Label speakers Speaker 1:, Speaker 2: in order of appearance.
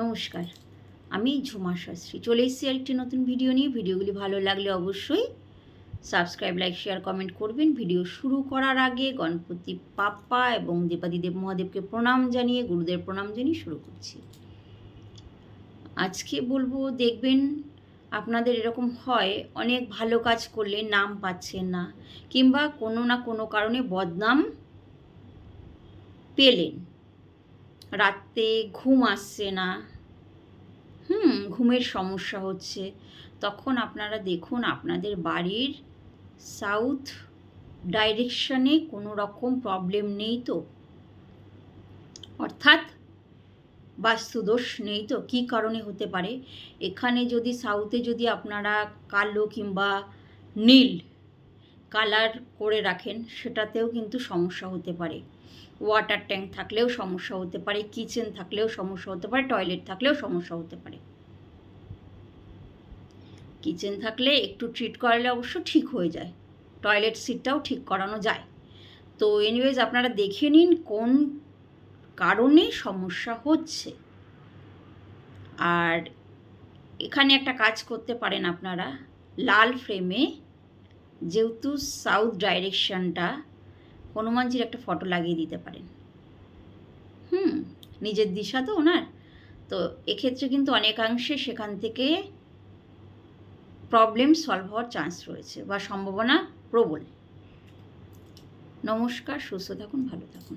Speaker 1: নমস্কার, আমি ঝুমা শাস্ত্রী চলে এসেছি আরেকটি নতুন ভিডিও নিয়ে। ভিডিওগুলি ভালো লাগলে অবশ্যই সাবস্ক্রাইব, লাইক, শেয়ার, কমেন্ট করবেন। ভিডিও শুরু করার আগে গণপতি বাপ্পা এবং দেবাদিদেব মহাদেবকে প্রণাম জানিয়ে, গুরুদেব প্রণাম জানিয়ে শুরু করছি। আজকে বলবো, দেখবেন আপনাদের এরকম হয়, অনেক ভালো কাজ করলে নাম পাচ্ছেন না, কিংবা কোনো না কোনো কারণে বদনাম পেলেন, রাতে ঘুম আসছে না, ঘুমের সমস্যা হচ্ছে, তখন আপনারা দেখুন আপনাদের বাড়ির সাউথ ডাইরেকশনে কোনো রকম প্রবলেম নেই তো, অর্থাৎ বাস্তুদোষ নেই তো। কী কারণে হতে পারে? এখানে যদি সাউথে যদি আপনারা কালো কিংবা নীল কালার করে রাখেন, সেটাতেও কিন্তু সমস্যা হতে পারে। ওয়াটার ট্যাঙ্ক থাকলেও সমস্যা হতে পারে, কিচেন থাকলেও সমস্যা হতে পারে, টয়লেট থাকলেও সমস্যা হতে পারে। কিচেন থাকলে একটু ট্রিট করালে অবশ্য ঠিক হয়ে যায়, টয়লেট সিটটাও ঠিক করানো যায়। তো এনিওয়েজ আপনারা দেখে নিন কোন কারণে সমস্যা হচ্ছে। আর এখানে একটা কাজ করতে পারেন আপনারা, লাল ফ্রেমে যেহেতু সাউথ ডাইরেকশনটা, হনুমানজির একটা ফটো লাগিয়ে দিতে পারেন। নিজের দিশা তো ওনার, তো এক্ষেত্রে কিন্তু অনেকাংশে সেখান থেকে প্রবলেম সলভ হওয়ার চান্স রয়েছে বা সম্ভাবনা প্রবল। নমস্কার, সুস্থ থাকুন, ভালো থাকুন।